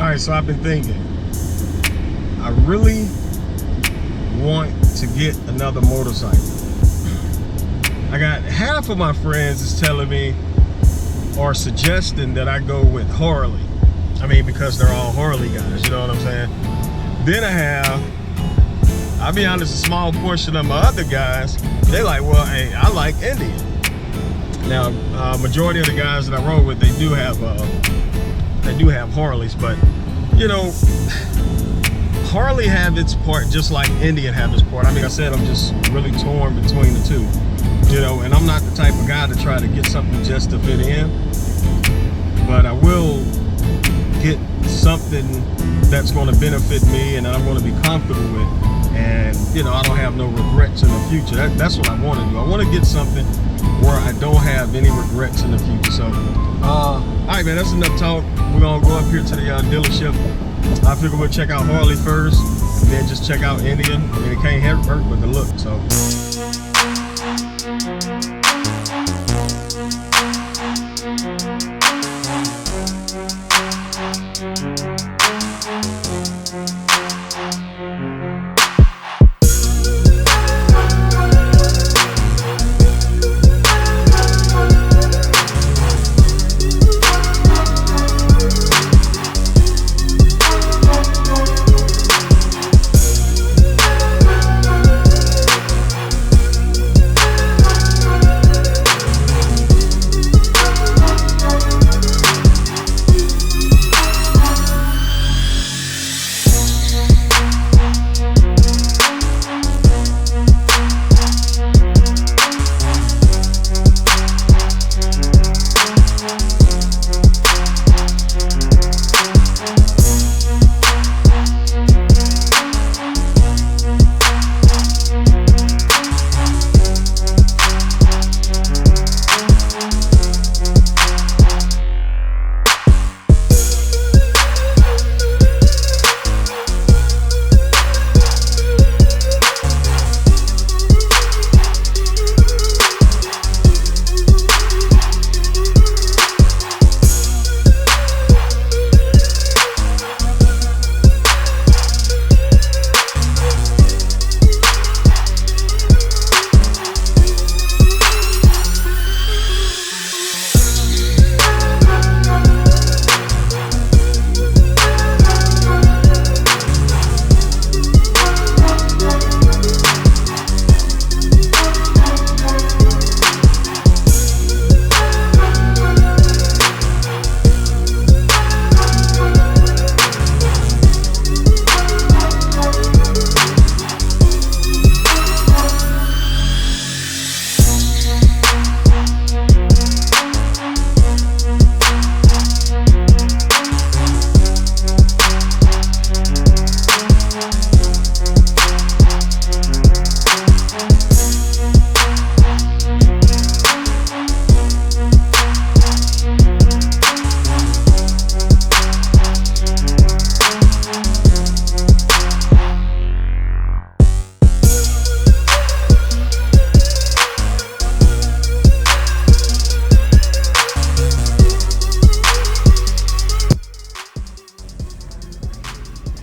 All right, so I've been thinking, I really want to get another motorcycle. I got half of my friends is telling me or suggesting that I go with Harley. I mean, because they're all Harley guys, you know what I'm saying? Then I have, I'll be honest, a small portion of my other guys, they like, well, hey, I like Indian. Now, majority of the guys that I rode with, they do have Harleys, but you know, Harley have its part just like Indian have its part. I mean, I said I'm just really torn between the two, you know, and I'm not the type of guy to try to get something just to fit in, but I will get something that's going to benefit me and that I'm going to be comfortable with, and you know, I don't have no regrets in the future. That's what I want to do. I want to get something where I don't have any regrets in the future. So all right, man, that's enough talk. We're gonna go up here to the dealership. I figure we'll check out Harley first, and then just check out Indian. I mean, it can't hurt but the look, so.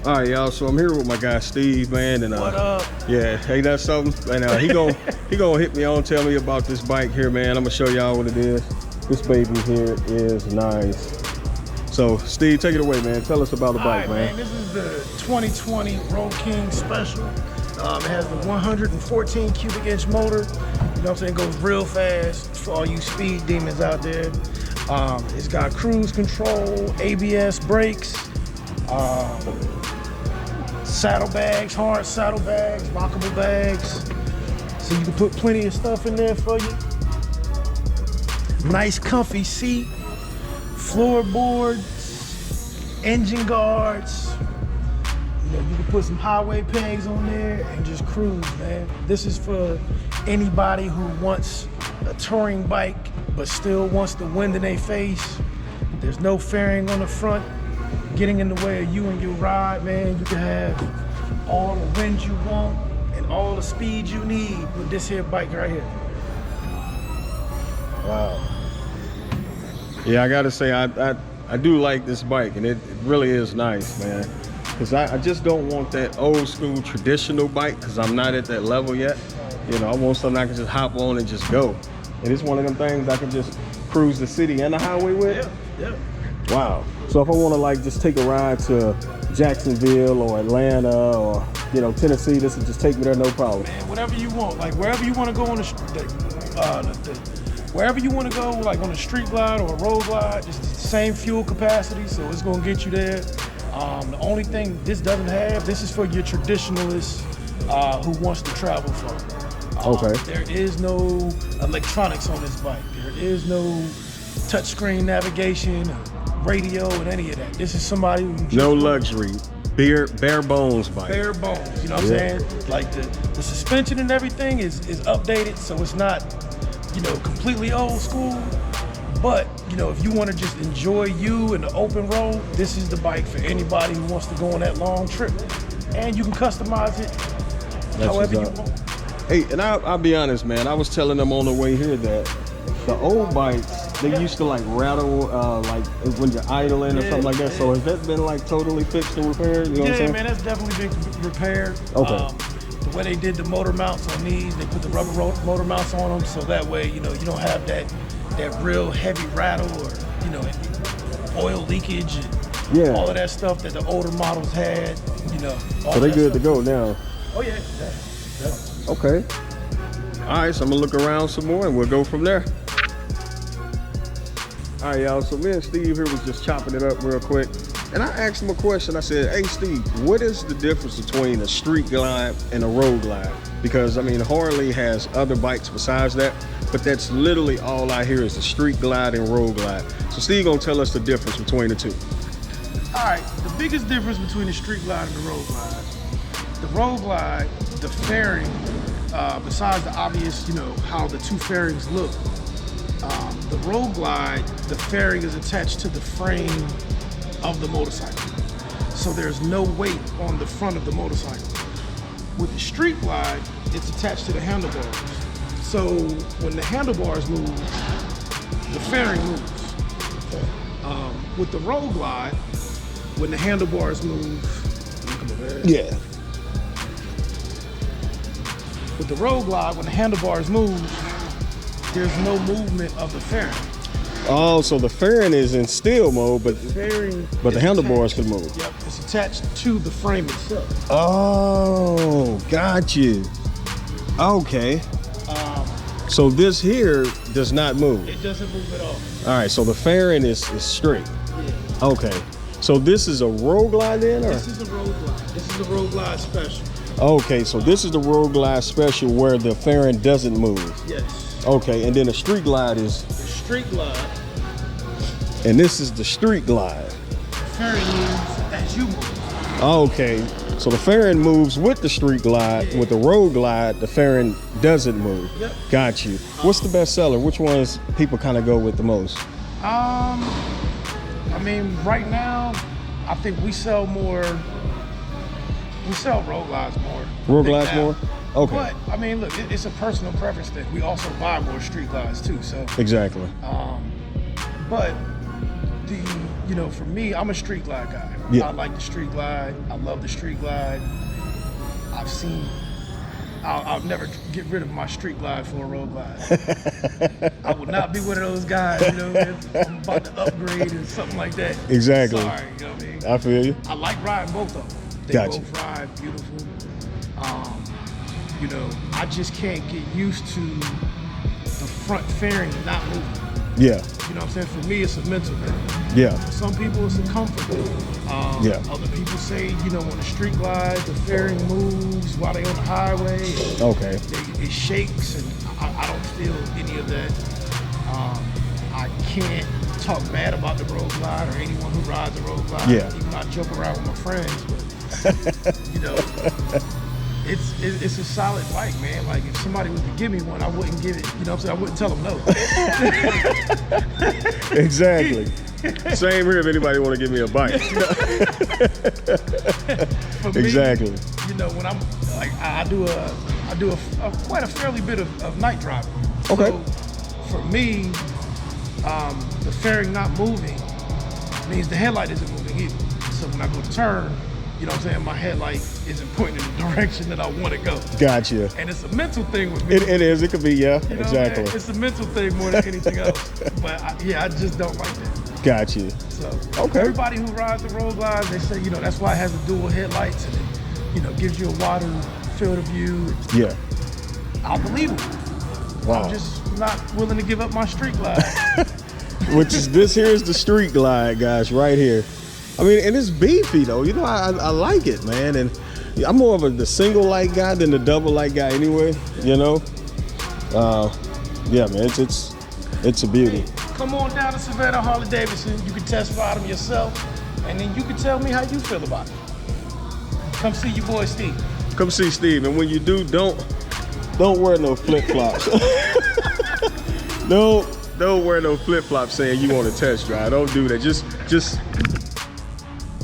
All right, y'all, so I'm here with my guy Steve, man, and what up? Yeah, hey, that's something, and he gonna hit me on, tell me about this bike here, man. I'm gonna show y'all what it is. This baby here is nice. So Steve, take it away, man. Tell us about the bike, man. This is the 2020 Road King Special. It has the 114 cubic inch motor. You know what I'm saying? It goes real fast for all you speed demons out there. It's got cruise control, ABS brakes, saddlebags, hard saddlebags, lockable bags. So you can put plenty of stuff in there for you. Nice comfy seat, floorboards, engine guards. You know, you can put some highway pegs on there and just cruise, man. This is for anybody who wants a touring bike but still wants the wind in their face. There's no fairing on the front getting in the way of you and your ride, man. You can have all the wind you want and all the speed you need with this here bike right here. Wow. Yeah, I gotta say, I I do like this bike, and it really is nice, man. Because I just don't want that old school traditional bike, because I'm not at that level yet. You know, I want something I can just hop on and just go. And it's one of them things I can just cruise the city and the highway with. Yeah. Wow. So if I want to like just take a ride to Jacksonville or Atlanta or, you know, Tennessee, this will just take me there, no problem. Man, whatever you want, like wherever you want to go on wherever you want to go, like on a street glide or a road glide, just the same fuel capacity, so it's gonna get you there. The only thing this doesn't have, this is for your traditionalist who wants to travel far. Okay. There is no electronics on this bike. There is no touchscreen navigation, radio, and any of that. This is somebody who just No luxury, bare bones bike. bare bones. You know what I'm saying? Like the suspension and everything is updated, so it's not, you know, completely old school. But, you know, if you want to just enjoy you in the open road, this is the bike for anybody who wants to go on that long trip. And you can customize it however you want. Hey, and I'll be honest, man. I was telling them on the way here that the old bikes, they used to like rattle, like when you're idling or something like that. So has that been like totally fixed and repaired? You know what I'm saying? Man, that's definitely been repaired. Okay. The way they did the motor mounts on these, they put the rubber motor mounts on them, so that way, you know, you don't have that real heavy rattle or, you know, oil leakage and all of that stuff that the older models had, you know. So they good to go now. Oh yeah. Okay. All right, so I'm gonna look around some more and we'll go from there. All right, y'all, so me and Steve here was just chopping it up real quick. And I asked him a question. I said, hey, Steve, what is the difference between a street glide and a road glide? Because, I mean, Harley has other bikes besides that, but that's literally all I hear is the street glide and road glide. So Steve gonna tell us the difference between the two. All right, the biggest difference between the street glide and the road glide, the fairing, besides the obvious, you know, how the two fairings look, the road glide, the fairing is attached to the frame of the motorcycle. So there's no weight on the front of the motorcycle. With the street glide, it's attached to the handlebars. So when the handlebars move, the fairing moves. With the road glide, when the handlebars move, Yeah. with the road glide, when the handlebars move, there's no movement of the fairing. Oh, so the fairing is in still mode, but the handlebars can move. Yep, it's attached to the frame itself. Oh, got you. Okay. So this here does not move. It doesn't move at all. All right, so the fairing is straight. Yeah. Okay. So this is a road glide then, or? This is a road glide. This is a road glide special. Okay, so this is the road glide special where the fairing doesn't move. Yes. Okay, and then the street glide is. The street glide. And this is the street glide. The fairing moves as you move. Okay, so the fairing moves with the street glide. Yeah. With the road glide, the fairing doesn't move. Yep. Got you. What's the best seller? Which ones people kind of go with the most? I mean, right now, I think we sell road glides more. Road glides more? Okay. But, I mean, look, it's a personal preference thing. We also buy more street glides too, so. Exactly. But, you know, for me, I'm a street glide guy. Yeah. I like the street glide. I love the street glide. I'll never get rid of my street glide for a road glide. I would not be one of those guys, you know, if I'm about to upgrade or something like that. Exactly. Sorry, you know what I mean? I feel you. I like riding both of them. They Gotcha. both ride beautiful. You know, I just can't get used to the front fairing not moving. Yeah. You know what I'm saying? For me, it's a mental thing. Yeah. For some people, it's a comfort thing. Other people say, you know, on the street glide, the fairing moves while they on the highway. Okay. It shakes, and I don't feel any of that. I can't talk bad about the road glide or anyone who rides the road glide. Yeah. Even though I joke around with my friends, but you know, it's a solid bike, man. Like if somebody was to give me one, I wouldn't give it. You know what I'm saying? I wouldn't tell them no. Exactly. Same here if anybody want to give me a bike. For me, exactly. You know, when I'm like I do quite a fairly bit of night driving. Okay. So for me, the fairing not moving means the headlight isn't moving either. So when I go to turn, you know what I'm saying, my headlight isn't pointing in the direction that I want to go. Gotcha. And it's a mental thing with me. It is. It could be, yeah, You know, exactly. It's a mental thing more than anything else. But I just don't like that. Gotcha. So Okay. everybody who rides the road glides, they say, you know, that's why it has the dual headlights and it, you know, gives you a wider field of view. Yeah. I'll believe it. Wow. I'm just not willing to give up my street glide. Which is, this here is the street glide, guys, right here. I mean, and it's beefy though. You know, I like it, man. And I'm more of the single light guy than the double light guy anyway, you know. Yeah, man, it's a beauty. Come on down to Savannah, Harley Davidson. You can test ride them yourself, and then you can tell me how you feel about it. Come see your boy Steve. Come see Steve, and when you do, don't wear no flip flops. Don't wear no flip flops saying you want to test drive. Don't do that. Just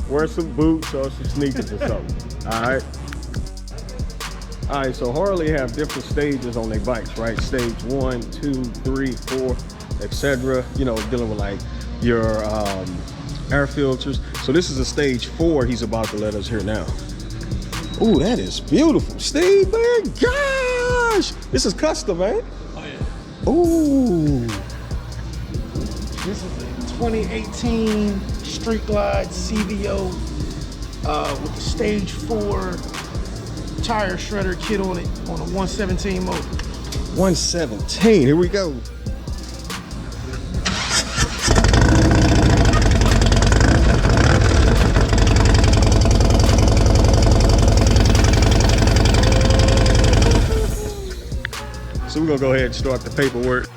wear some boots or some sneakers or something. All right. All right. So Harley have different stages on their bikes, right? Stage 1, 2, 3, 4, etc. You know, dealing with like your air filters. So this is a stage 4 he's about to let us hear now. Ooh, that is beautiful, Steve, man. Gosh, this is custom, man. Oh yeah. Ooh. This is a 2018 Street Glide CVO with the stage 4 tire shredder kit on it on a 117 motor. 117. Here we go. So we're gonna go ahead and start the paperwork.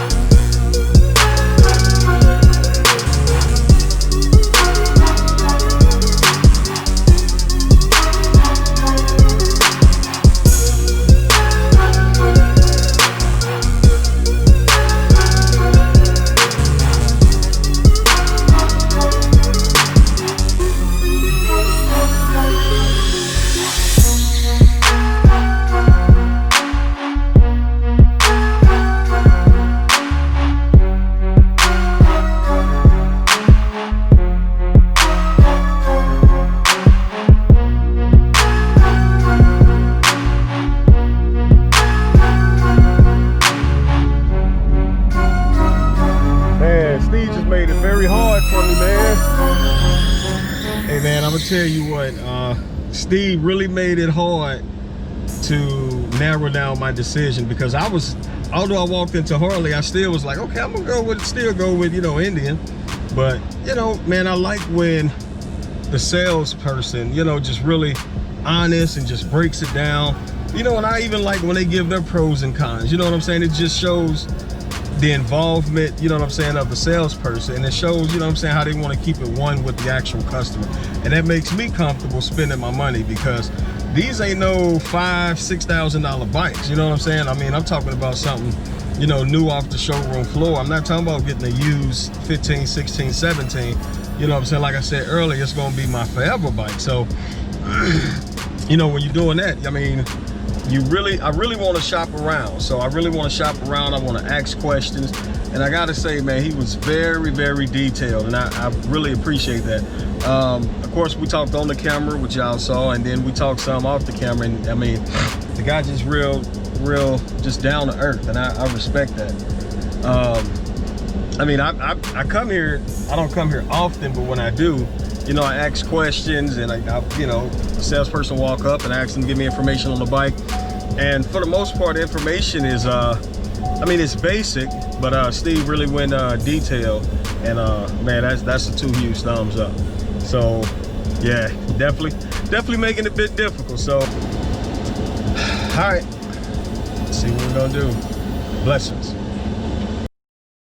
I'm gonna tell you what, Steve really made it hard to narrow down my decision, because although I walked into Harley, I still was like, okay, I'm gonna still go with, you know, Indian. But, you know, man, I like when the salesperson, you know, just really honest and just breaks it down. You know, and I even like when they give their pros and cons, you know what I'm saying? It just shows the involvement, you know what I'm saying, of the salesperson, and it shows, you know what I'm saying, how they want to keep it one with the actual customer. And that makes me comfortable spending my money, because these ain't no $5,000–6,000 bikes, you know what I'm saying? I mean, I'm talking about something, you know, new off the showroom floor. I'm not talking about getting a used 15, 16, 17. You know what I'm saying? Like I said earlier, it's gonna be my forever bike. So, you know, when you're doing that, I mean, I really want to shop around. So I really want to shop around. I want to ask questions. And I got to say, man, he was very, very detailed. And I really appreciate that. Of course, we talked on the camera, which y'all saw, and then we talked some off the camera. And I mean, the guy just real, just down to earth. And I respect that. I mean, I come here, I don't come here often, but when I do, you know, I ask questions, and I you know, the salesperson walk up and ask them to give me information on the bike. And for the most part, the information is, I mean, it's basic, but Steve really went detailed, and man, that's the 2 huge thumbs up. So yeah, definitely making it a bit difficult. So all right, let's see what we're gonna do. Blessings.